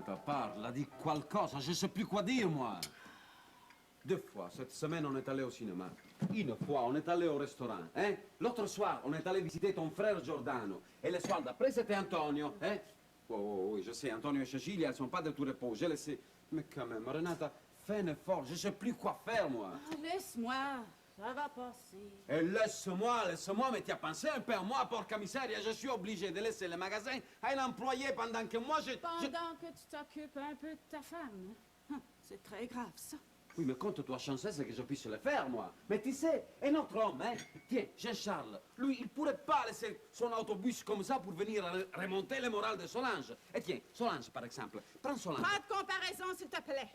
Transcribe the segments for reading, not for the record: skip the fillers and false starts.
Renata, parle, dis qualcosa, je sais plus quoi dire, moi. 2 fois, cette semaine, on est allé au cinéma. 1 fois, on est allé au restaurant, hein? L'autre soir, on est allé visiter ton frère Giordano. Et le soir d'après, c'était Antonio, hein? Oh, oh, oui, je sais, Antonio et Cecilia, elles sont pas de tout repos, je le sais. Mais quand même, Renata, fais un effort, je sais plus quoi faire, moi. Ah, laisse-moi, ça va passer. Et laisse-moi, mais tu as pensé un peu à moi, porca miseria, je suis obligé de laisser le magasin à un employé pendant que moi, Pendant que tu t'occupes un peu de ta femme. C'est très grave, ça. Oui, mais compte-toi chanceux, c'est que je puisse le faire, moi. Mais tu sais, un autre homme, hein? Tiens, Jean-Charles, lui, il pourrait pas laisser son autobus comme ça pour venir remonter le moral de Solange. Et tiens, Solange, par exemple. Prends Solange. Pas de comparaison, s'il te plaît.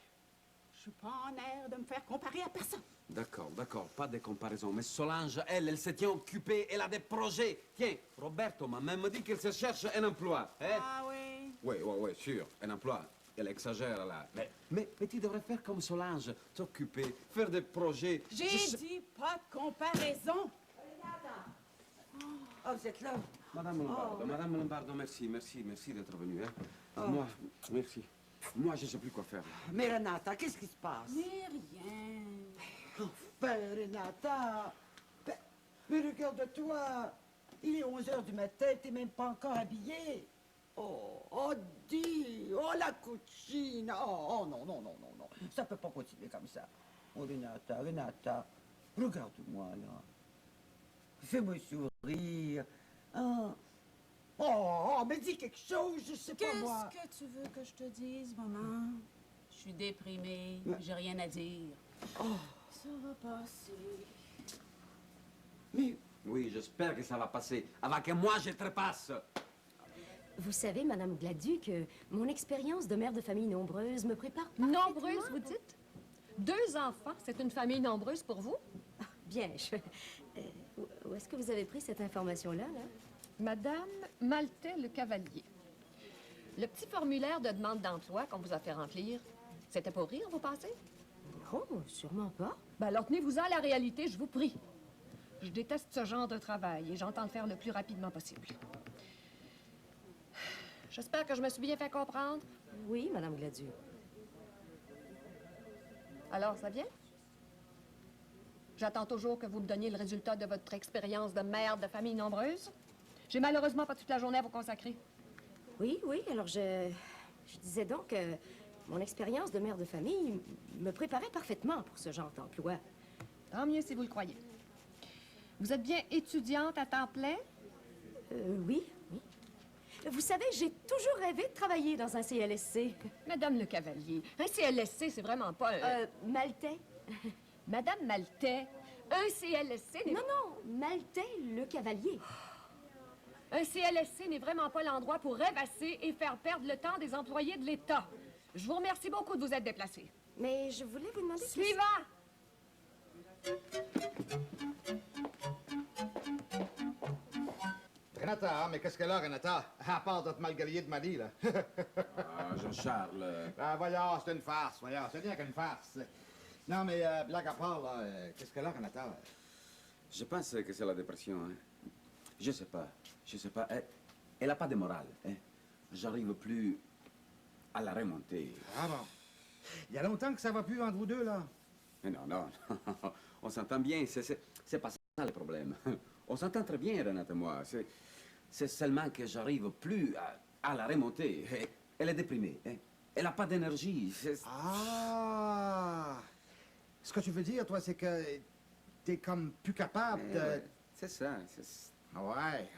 Je suis pas en air de me faire comparer à personne. D'accord, pas de comparaison. Mais Solange, elle se tient occupée, elle a des projets. Tiens, Roberto m'a même dit qu'elle se cherche un emploi, hein? Ah oui? Oui, sûr, un emploi. Elle exagère, là. Mais tu devrais faire comme Solange, t'occuper, faire des projets. J'ai dit pas de comparaison. Oh, vous êtes là? Madame Lombardo, merci d'être venue, hein. Moi, merci. Moi, je ne sais plus quoi faire. Mais Renata, qu'est-ce qui se passe? Mais rien. Enfin, Renata... Mais regarde-toi, il est 11 heures du matin, t'es même pas encore habillée. Oh, dis, oh, la cucine. Oh, non, ça peut pas continuer comme ça. Oh, Renata, regarde-moi, là. Fais-moi sourire. Hein? Oh, mais dis quelque chose, je sais pas moi. Qu'est-ce que tu veux que je te dise, maman? Je suis déprimée, j'ai rien à dire. Oh. Ça va passer. Mais... Oui, j'espère que ça va passer, avant que moi je trépasse. Vous savez, Madame Gladu, que mon expérience de mère de famille nombreuse me prépare parfaitement... Nombreuse, vous dites? 2 enfants, c'est une famille nombreuse pour vous? Bien, où est-ce que vous avez pris cette information-là, là? Madame Maltais Le Cavalier. Le petit formulaire de demande d'emploi qu'on vous a fait remplir, c'était pour rire, vous pensez? Non, sûrement pas. Ben alors tenez-vous à la réalité, je vous prie. Je déteste ce genre de travail et j'entends le faire le plus rapidement possible. J'espère que je me suis bien fait comprendre. Oui, Madame Gladu. Alors, ça vient? J'attends toujours que vous me donniez le résultat de votre expérience de mère de famille nombreuse. J'ai malheureusement pas toute la journée à vous consacrer. Oui, alors je disais donc que mon expérience de mère de famille me préparait parfaitement pour ce genre d'emploi. Tant mieux si vous le croyez. Vous êtes bien étudiante à temps plein? Oui. Vous savez, j'ai toujours rêvé de travailler dans un CLSC. Madame Le Cavalier, un CLSC, c'est vraiment pas... Maltais. Madame Maltais, un CLSC n'est... Non, Maltais Le Cavalier. Un CLSC n'est vraiment pas l'endroit pour rêvasser et faire perdre le temps des employés de l'État. Je vous remercie beaucoup de vous être déplacé. Mais je voulais vous demander... Suivant! Renata, mais qu'est-ce qu'elle a, Renata? À part notre malgaillé de Mali, là. Jean-Charles... Ah, voyons, c'est une farce, voyons, c'est rien qu'une farce. Non, mais blague à part, là, qu'est-ce qu'elle a, Renata? Je pense que c'est la dépression, hein. Je sais pas. Elle n'a pas de morale, hein. J'arrive plus à la remonter. Ah bon? Il y a longtemps que ça va plus entre vous deux, là? Mais non. On s'entend bien, c'est pas ça le problème. On s'entend très bien, Renate et moi. C'est seulement que j'arrive plus à la remonter. Elle est déprimée, hein. Elle n'a pas d'énergie. Ah! Ce que tu veux dire, toi, c'est que t'es comme plus capable de... Ouais, c'est ça. Ouais.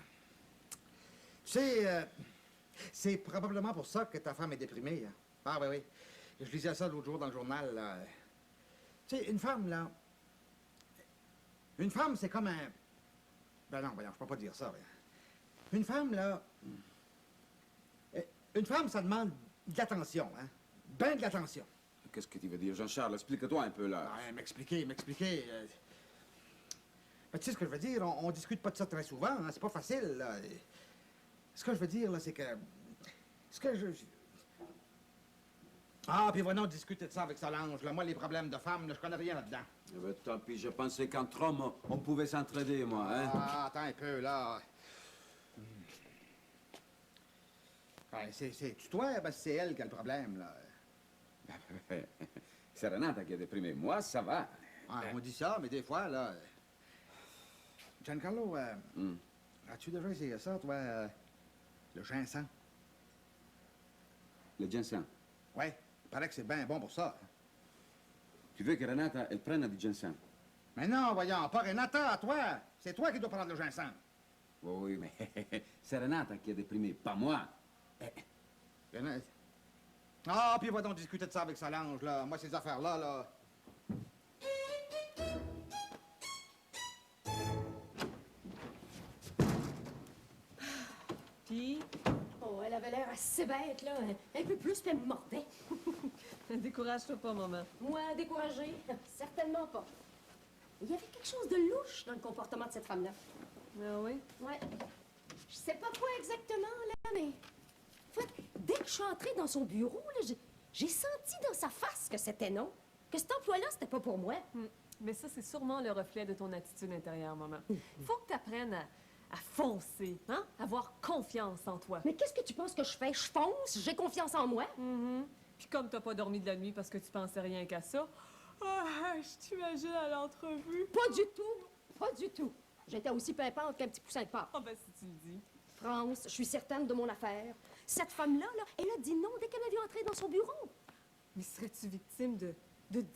Tu sais, c'est probablement pour ça que ta femme est déprimée. Hein. Ah, oui. Je lisais ça l'autre jour dans le journal, là. Tu sais, une femme, là... Une femme, c'est comme un... Ben non, voyons, je peux pas dire ça. Une femme, là... Une femme, ça demande de l'attention, hein? Ben de l'attention. Qu'est-ce que tu veux dire, Jean-Charles? Explique-toi un peu, là. Ouais, m'expliquer. Ben, tu sais ce que je veux dire? On discute pas de ça très souvent, hein? C'est pas facile, là. Ce que je veux dire, là, c'est que... Ah, puis venons discuter de ça avec Solange. Là. Moi, les problèmes de femmes, là, je connais rien là-dedans. Eh ben, tant pis, je pensais qu'entre hommes, on pouvait s'entraider, moi, hein? Ah, attends un peu, là. Ouais, c'est-tu toi? Ben, c'est elle qui a le problème, là. C'est Renata qui est déprimée. Moi, ça va. Ouais, on dit ça, mais des fois, là... Giancarlo, Hmm. as-tu déjà essayé ça, toi, le ginseng? Le ginseng. Ouais, il paraît que c'est bien bon pour ça. Tu veux que Renata, elle prenne du ginseng? Mais non, voyons, pas Renata, toi! C'est toi qui dois prendre le ginseng. Oui, mais c'est Renata qui est déprimée, pas moi. Renata... Ah, puis va donc discuter de ça avec Solange, là. Moi, ces affaires-là, là... Puis, Oh, elle avait l'air assez bête, là. Un peu plus, puis elle me mordait. Décourage-toi pas, maman. Moi, découragée? Certainement pas. Il y avait quelque chose de louche dans le comportement de cette femme-là. Ah oui? Ouais. Je sais pas quoi exactement, là, mais... En fait, dès que je suis entrée dans son bureau, là, j'ai senti dans sa face que c'était non. Que cet emploi-là, c'était pas pour moi. Mais ça, c'est sûrement le reflet de ton attitude intérieure, maman. Faut que tu apprennes à foncer, hein? Avoir confiance en toi. Mais qu'est-ce que tu penses que je fais? Je fonce? J'ai confiance en moi? Puis comme t'as pas dormi de la nuit parce que tu pensais rien qu'à ça, je t'imagine à l'entrevue. Pas du tout. Pas du tout. J'étais aussi pimpante qu'un petit poussin de porc. Ah ben si tu le dis. France, je suis certaine de mon affaire. Cette femme-là, là, elle a dit non dès qu'elle m'a vu entrer dans son bureau. Mais serais-tu victime de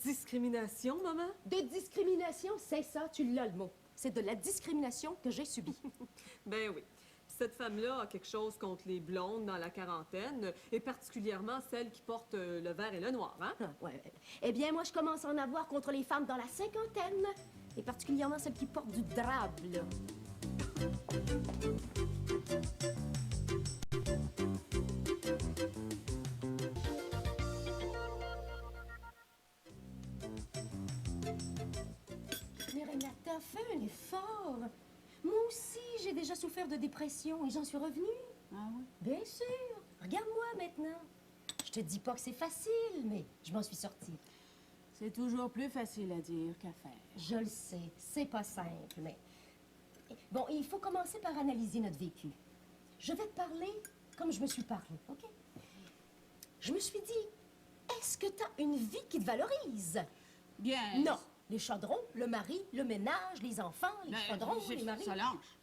discrimination, maman? De discrimination, c'est ça, tu l'as le mot. C'est de la discrimination que j'ai subie. Ben oui. Puis cette femme-là a quelque chose contre les blondes dans la quarantaine, et particulièrement celles qui portent le vert et le noir, hein? Ah, ouais. Eh bien, moi, je commence à en avoir contre les femmes dans la cinquantaine, et particulièrement celles qui portent du drap, là. Mais Renata, fais un effort. Moi aussi, j'ai déjà souffert de dépression et j'en suis revenue. ah oui. Bien sûr. Regarde-moi maintenant. Je te dis pas que c'est facile, mais je m'en suis sortie. C'est toujours plus facile à dire qu'à faire. Je le sais, c'est pas simple, mais... Bon, il faut commencer par analyser notre vécu. Je vais te parler comme je me suis parlé, OK? Je me suis dit, est-ce que t'as une vie qui te valorise? Bien. Non. Les chaudrons, le mari, le ménage, les enfants, les chaudrons, les maris. Solange,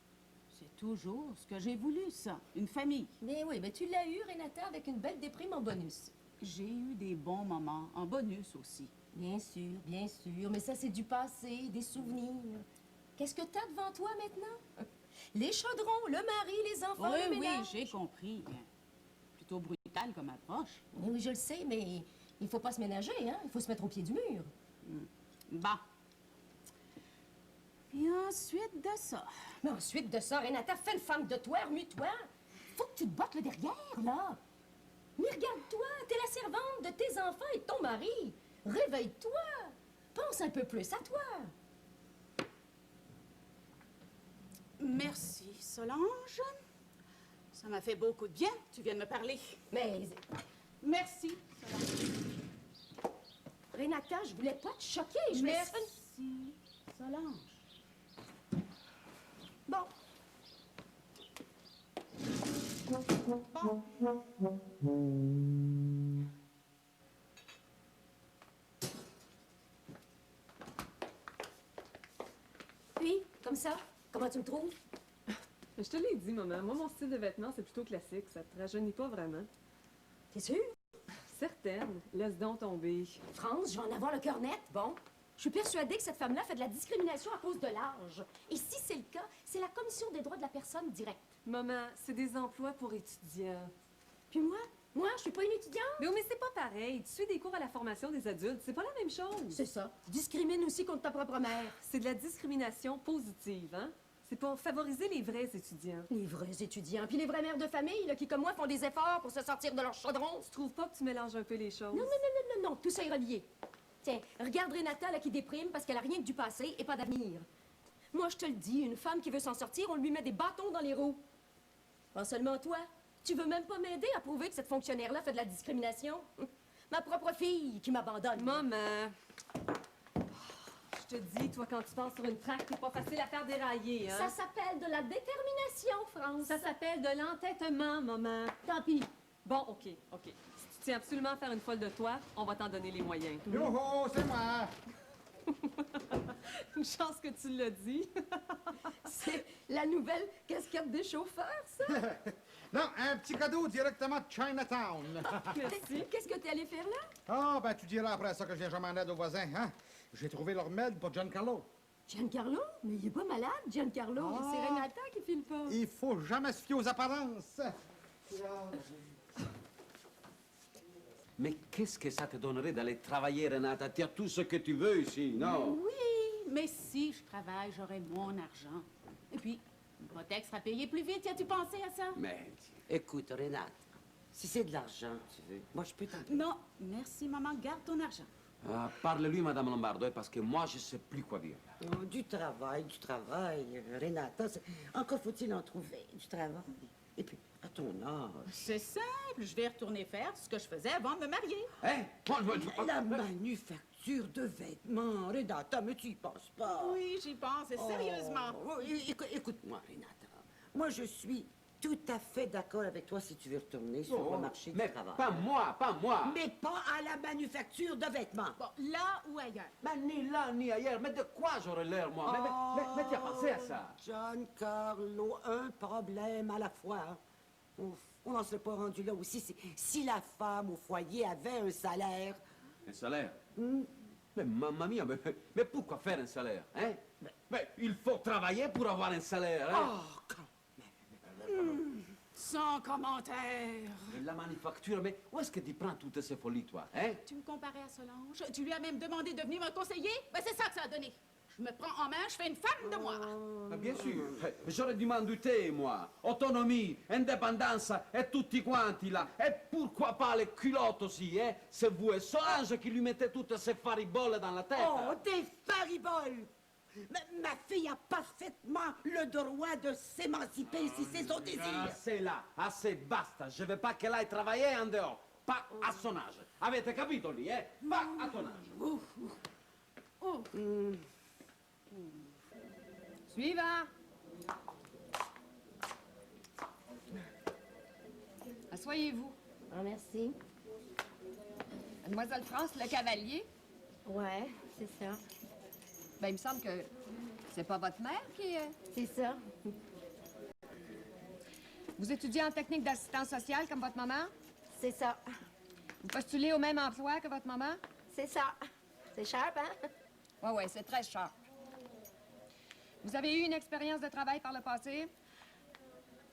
c'est toujours ce que j'ai voulu, ça. Une famille. Mais oui, mais tu l'as eu, Renata, avec une belle déprime en bonus. J'ai eu des bons moments, en bonus aussi. Bien sûr, mais ça, c'est du passé, des souvenirs. Qu'est-ce que t'as devant toi maintenant? Les chaudrons, le mari, les enfants, le Oui, ménage. j'ai compris. Plutôt brutal comme approche. Oui, je le sais, mais il faut pas se ménager, hein? Il faut se mettre au pied du mur. Bon. Et ensuite de ça, Mais ensuite de ça, Renata, fais une femme de toi, remue-toi. Faut que tu te battes le derrière, là. Mais regarde-toi, t'es la servante de tes enfants et de ton mari. Réveille-toi. Pense un peu plus à toi. merci, Solange. Ça m'a fait beaucoup de bien. Tu viens de me parler. Mais, Merci, Solange. Renata, je voulais pas te choquer. Je voulais... Merci, Solange. Bon. Puis, comme ça, comment tu me trouves? Je te l'ai dit, maman. Moi, mon style de vêtements, c'est plutôt classique. Ça te rajeunit pas vraiment. T'es sûre? Certaine. Laisse donc tomber. France, je vais en avoir le cœur net. Bon. Je suis persuadée que cette femme-là fait de la discrimination à cause de l'âge. Et si c'est le cas, c'est la Commission des droits de la personne directe. Maman, c'est des emplois pour étudiants. Puis moi, je suis pas une étudiante. Mais c'est pas pareil. Tu suis des cours à la formation des adultes. C'est pas la même chose. C'est ça. Discrimine aussi contre ta propre mère. C'est de la discrimination positive, hein? C'est pour favoriser les vrais étudiants. Les vrais étudiants, puis les vraies mères de famille, là, qui, comme moi, font des efforts pour se sortir de leur chaudron. Tu trouves pas que tu mélanges un peu les choses? Non, tout ça est relié. Tiens, regarde Renata, là, qui déprime parce qu'elle a rien que du passé et pas d'avenir. Moi, je te le dis, une femme qui veut s'en sortir, on lui met des bâtons dans les roues. Pas seulement toi. Tu veux même pas m'aider à prouver que cette fonctionnaire-là fait de la discrimination? Ma propre fille qui m'abandonne. Maman! Je te dis, toi, quand tu passes sur une traque, c'est pas facile à faire dérailler, hein? Ça s'appelle de la détermination, France. Ça s'appelle de l'entêtement, maman. Tant pis. Bon, OK. Si tu tiens absolument à faire une folle de toi, on va t'en donner les moyens. Yo-ho, c'est moi! Une chance que tu l'as dit. C'est la nouvelle casquette des chauffeurs, ça? Non, un petit cadeau directement de Chinatown. Merci. Qu'est-ce que t'es allé faire là? Ah, ben tu diras après ça que je viens jamais en aide aux voisins, hein? J'ai trouvé leur remède pour Giancarlo. Giancarlo? Mais il est pas malade, Giancarlo. Ah. C'est Renata qui file pas. Il faut jamais se fier aux apparences. Mais qu'est-ce que ça te donnerait d'aller travailler, Renata? Tu as tout ce que tu veux ici, non? Oui, mais si je travaille, j'aurai mon argent. Et puis, l'hypothèque sera payée plus vite. Y as-tu pensé à ça? Mais... Écoute, Renate, si c'est de l'argent que tu veux, moi je peux t'en donner. Non, merci, maman. Garde ton argent. Ah, parle-lui, Madame Lombardo, parce que moi, je sais plus quoi dire. Oh, du travail, Renata. Encore faut-il en trouver, du travail. Et puis, à ton âge. C'est simple. Je vais retourner faire ce que je faisais avant de me marier. Hein? La manufacture de vêtements, Renata, mais tu y penses pas. Oui, j'y pense, et sérieusement. Oh, écoute-moi, Renata. Moi, je suis tout à fait d'accord avec toi si tu veux retourner sur le marché Mais du travail. pas moi, pas moi. Mais pas à la manufacture de vêtements. Bon, là ou ailleurs. Mais ni là, ni ailleurs. Mais de quoi j'aurais l'air, moi? Mais tu as pensé à ça? Giancarlo, un problème à la fois. On n'en serait pas rendu là aussi si la femme au foyer avait un salaire. Un salaire? Mais mamma mia, mais pourquoi faire un salaire, hein? Mais il faut travailler pour avoir un salaire, hein? Oh, quand Sans commentaire. Et la manufacture, mais où est-ce que tu prends toutes ces folies, toi, hein? Tu me comparais à Solange? Tu lui as même demandé de venir me conseiller? Ben, c'est ça que ça a donné. Je me prends en main, je fais une femme de moi. Mais bien sûr, j'aurais dû m'en douter, moi. Autonomie, indépendance et tutti quanti, là. Et pourquoi pas les culottes aussi, hein? C'est vous et Solange qui lui mettez toutes ces fariboles dans la tête. Oh, des fariboles! Ma fille a parfaitement le droit de s'émanciper si c'est son désir. Assez là, assez, basta. Je veux pas qu'elle aille travailler en dehors. Pas à son âge. Avete capito lì, eh? Pas à ton âge. Suivant. Asseyez-vous. Ah, merci. Mademoiselle France, le cavalier. Ouais, c'est ça. Ben, il me semble que c'est pas votre mère qui... C'est ça. Vous étudiez en technique d'assistance sociale comme votre maman? C'est ça. Vous postulez au même emploi que votre maman? C'est ça. C'est sharp, hein? Ouais, c'est très sharp. Vous avez eu une expérience de travail par le passé?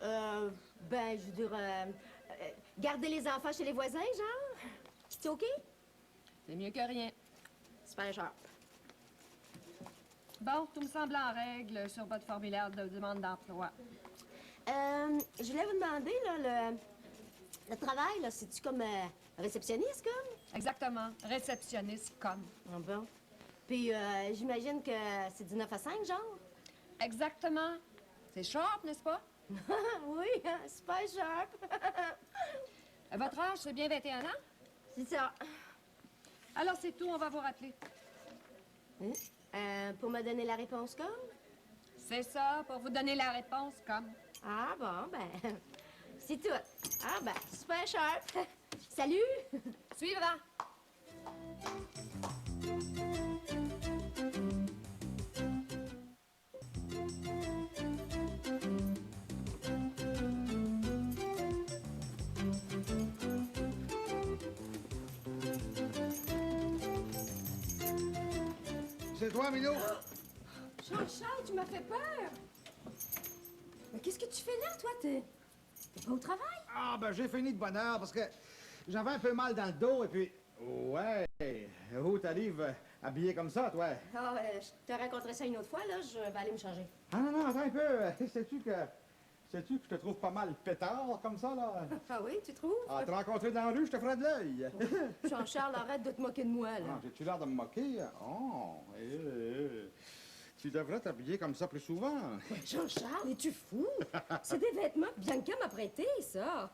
Ben, je veux dire, garder les enfants chez les voisins, genre? C'est OK? C'est mieux que rien. Super sharp. Bon, tout me semble en règle sur votre formulaire de demande d'emploi. Je voulais vous demander, là, le travail, là, c'est-tu comme réceptionniste, comme? Exactement. Réceptionniste comme. Ah bon. Puis, j'imagine que c'est du 9 à 5, genre? Exactement. C'est sharp, n'est-ce pas? Oui, super sharp. À votre âge, c'est bien 21 ans? C'est ça. Alors, c'est tout, on va vous rappeler. Pour me donner la réponse, comme? C'est ça, pour vous donner la réponse comme. Ah bon, ben, c'est tout. Ah ben, super sharp. Salut! Suivant. C'est toi, Milo? Jean-Charles, tu m'as fait peur! Mais qu'est-ce que tu fais là, toi? T'es pas au travail? Ah, ben j'ai fini de bonne heure parce que j'avais un peu mal dans le dos et puis... Ouais, où t'arrives habillé comme ça, toi? Ah, je te raconterai ça une autre fois, là. Je vais aller me changer. Ah non, attends un peu. Sais-tu que je te trouve pas mal pétard comme ça, là? Ah oui, tu trouves? Ah, te rencontrer dans la rue, je te ferai de l'œil. Jean-Charles, arrête de te moquer de moi, là. Ah, j'ai-tu l'air de me moquer? Oh, tu devrais t'habiller comme ça plus souvent. Jean-Charles, es-tu fou? C'est des vêtements que Bianca m'a prêtés, ça.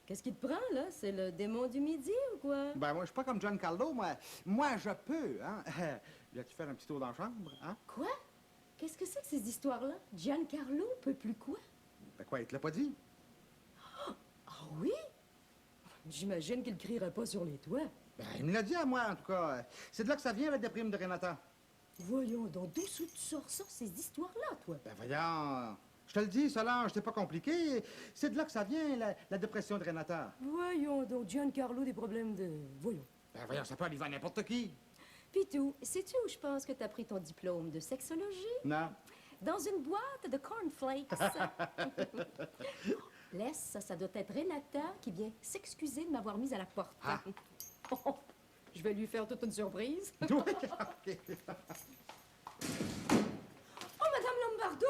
Qu'est-ce qui te prend, là? C'est le démon du midi ou quoi? Ben, moi, je suis pas comme Giancarlo, moi, je peux, hein. Viens-tu faire un petit tour dans la chambre, hein? Quoi? Qu'est-ce que c'est que ces histoires-là? Giancarlo peut plus quoi? Ben quoi, il te l'a pas dit? Ah oui? J'imagine qu'il crierait pas sur les toits. Ben, il me l'a dit à moi, en tout cas. C'est de là que ça vient, la déprime de Renata. Voyons donc, d'où tu sors ça, ces histoires-là, toi? Ben, voyons. Je te le dis, Solange, c'est pas compliqué. C'est de là que ça vient, la dépression de Renata. Voyons donc, Giancarlo, des problèmes de... Voyons. Ben, voyons, ça peut arriver à n'importe qui. Pitou, sais-tu où je pense que t'as pris ton diplôme de sexologie? Non. Dans une boîte de cornflakes. Laisse, ça doit être Renata qui vient s'excuser de m'avoir mise à la porte. Ah. Oh, je vais lui faire toute une surprise. Oui, OK. Oh, Madame Lombardo,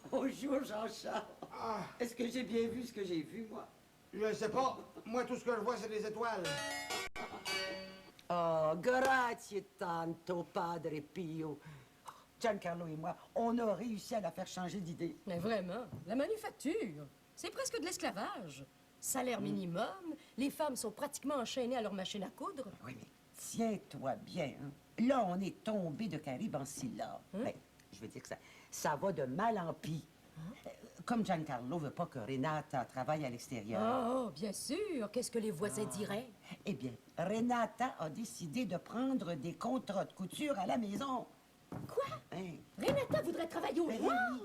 Bonjour, Jean-Charles. Est-ce que j'ai bien vu ce que j'ai vu, moi? Je sais pas. Moi, tout ce que je vois, c'est des étoiles. Oh, grazie tanto, Padre Pio. Giancarlo et moi, on a réussi à la faire changer d'idée. Mais vraiment, la manufacture, c'est presque de l'esclavage. Salaire minimum, les femmes sont pratiquement enchaînées à leur machine à coudre. Oui, mais tiens-toi bien. Hein. Là, on est tombé de Caribe en Scylla. Ben, je veux dire que ça va de mal en pis. Comme Giancarlo veut pas que Renata travaille à l'extérieur. Oh, bien sûr. Qu'est-ce que les voisins diraient? Eh bien, Renata a décidé de prendre des contrats de couture à la maison. Quoi? Hein? Renata voudrait travailler au Mais noir? oui.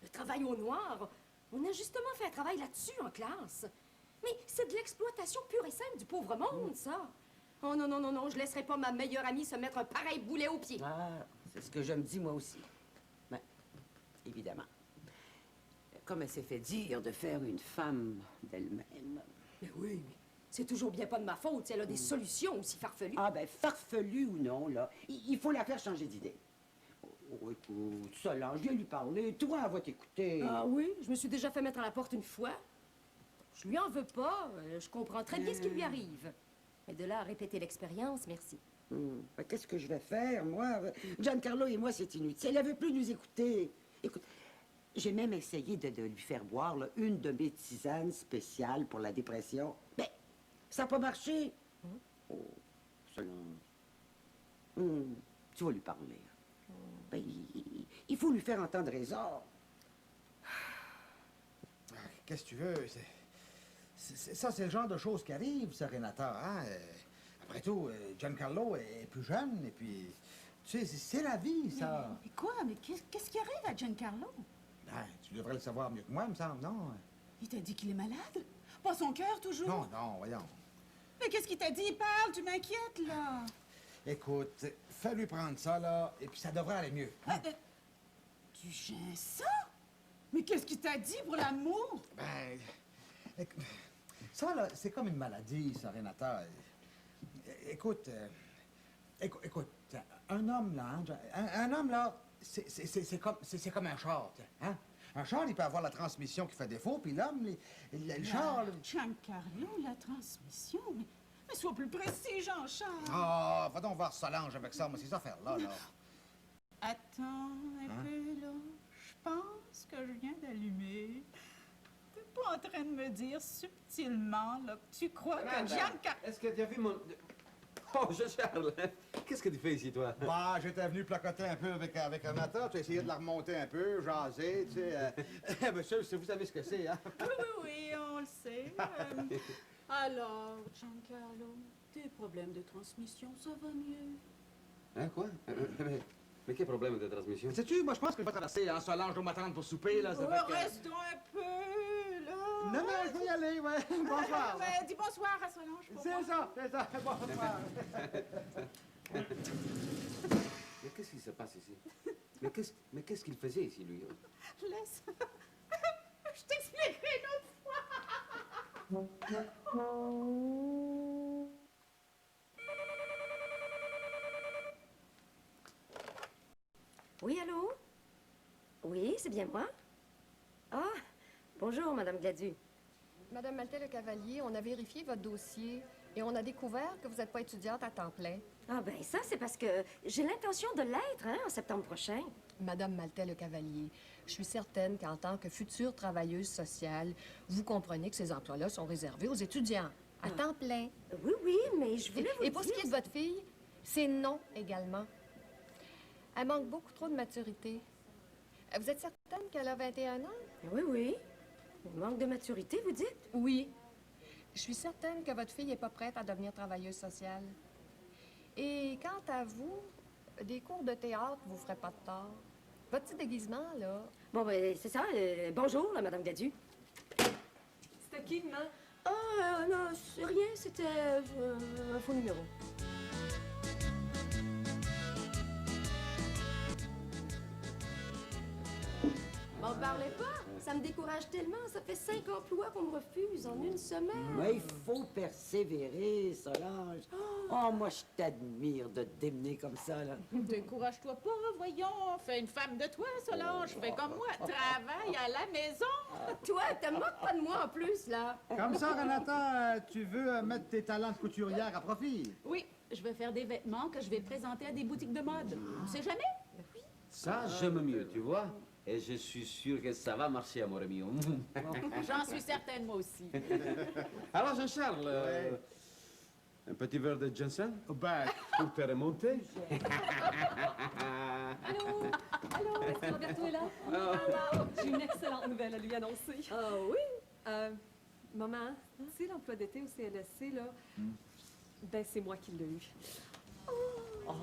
Le travail au noir? On a justement fait un travail là-dessus en classe. Mais c'est de l'exploitation pure et simple du pauvre monde, ça. Oh non, non, non, non, je laisserai pas ma meilleure amie se mettre un pareil boulet au pied. Ah, c'est ce que je me dis moi aussi. Mais, évidemment, comme elle s'est fait dire de faire une femme d'elle-même. Mais oui, mais c'est toujours bien pas de ma faute si elle a des solutions aussi farfelues. Ah ben, farfelu ou non, là, il faut la faire changer d'idée. Oh, écoute, Solange, viens lui parler. Toi, elle va t'écouter. Ah oui, je me suis déjà fait mettre à la porte une fois. Je lui en veux pas, je comprends très bien ce qui lui arrive. Mais de là à répéter l'expérience, merci. Ben, qu'est-ce que je vais faire, moi? Giancarlo et moi, c'est inutile. Elle ne veut plus nous écouter. Écoute, j'ai même essayé de lui faire boire là, une de mes tisanes spéciales pour la dépression. Mais ça n'a pas marché. Oh, Solange. Tu vas lui parler. Ben, il faut lui faire entendre raison. Qu'est-ce que tu veux? Ça, c'est le genre de choses qui arrivent, ça, Renata. Hein? Après tout, Giancarlo est plus jeune, et puis... Tu sais, c'est la vie, ça. Mais quoi? Mais qu'est-ce qui arrive à Giancarlo? Ben, tu devrais le savoir mieux que moi, il me semble, non? Il t'a dit qu'il est malade? Pas son cœur, toujours? Non, non, voyons. Mais qu'est-ce qu'il t'a dit? Parle, tu m'inquiètes, là. Écoute, fais-lui prendre ça, là, et puis ça devrait aller mieux. Hein? Tu gères ça? Mais qu'est-ce qu'il t'a dit, pour l'amour? Ben, ça, là, c'est comme une maladie, ça, Renata. Écoute, écoute, un homme, là, hein, un homme, là, c'est comme un char, hein? Un char, il peut avoir la transmission qui fait défaut, puis l'homme, le char... Giancarlo, la transmission? Mais sois plus précis, Jean-Charles. Ah, va donc voir Solange avec ça, moi, ces affaires-là, là. Attends un peu, là. Je pense que je viens d'allumer. T'es pas en train de me dire subtilement, là, que tu crois que Giancarlo... Est-ce que tu as vu mon... Oh, Jean-Charles, qu'est-ce que tu fais ici, toi? Bah, j'étais venu placoter un peu avec Renata, tu as essayé de la remonter un peu, jaser, tu sais. Monsieur, vous savez ce que c'est, hein? Oui, on le sait. Alors, Giancarlo, tes problèmes de transmission, ça va mieux? Hein, quoi? Mais quel problème de transmission? Sais-tu, moi, je pense que je vais traverser, hein, Solange doit m'attendre pour souper, là. Ça fait que... Restons un peu, là. Non, non, je vais y aller, ouais. Bonsoir. Ben, dis bonsoir à Solange pour moi. C'est ça, bonsoir. Mais qu'est-ce qui se passe ici? Mais qu'est-ce qu'il faisait ici, lui? Laisse. Je t'expliquerai une autre fois. Oui, allô? Oui, c'est bien moi? Ah, bonjour, Madame Gladu. Madame Maltais-le-Cavalier, on a vérifié votre dossier et on a découvert que vous n'êtes pas étudiante à temps plein. Ah ben ça, c'est parce que j'ai l'intention de l'être, hein, en septembre prochain. Madame Maltais-le-Cavalier, je suis certaine qu'en tant que future travailleuse sociale, vous comprenez que ces emplois-là sont réservés aux étudiants, à temps plein. Oui, oui, mais je voulais vous Et pour ce dire... qui est de votre fille, c'est non également. Elle manque beaucoup trop de maturité. Vous êtes certaine qu'elle a 21 ans? Oui, oui. Manque de maturité, vous dites? Oui. Je suis certaine que votre fille n'est pas prête à devenir travailleuse sociale. Et quant à vous, des cours de théâtre vous ferez pas de tort. Votre petit déguisement, là... Bon, ben, c'est ça. Bonjour, la Madame Gadu. C'était qui, non? Ah, non, c'est rien. C'était un faux numéro. M'en parlez pas. Ça me décourage tellement. Ça fait 5 emplois qu'on me refuse en une semaine. Mais il faut persévérer, Solange. Oh, moi, je t'admire de te démener comme ça, là. Décourage-toi pas, voyons. Fais une femme de toi, Solange. Fais comme moi. Travaille à la maison. Toi, te moques pas de moi en plus, là. Comme ça, Renata, tu veux mettre tes talents de couturière à profit? Oui, je vais faire des vêtements que je vais présenter à des boutiques de mode. On sait jamais. Ça, j'aime mieux, tu vois. Et je suis sûr que ça va marcher, amore mio. J'en suis certaine, moi aussi. Alors, Jean-Charles, un petit verre de ginseng Ben, pour te remonter. Allô, est-ce que Roberto est là? J'ai une excellente nouvelle à lui annoncer. Ah oui? Maman, tu sais, l'emploi d'été au CLSC, là, ben c'est moi qui l'ai eu. Oh,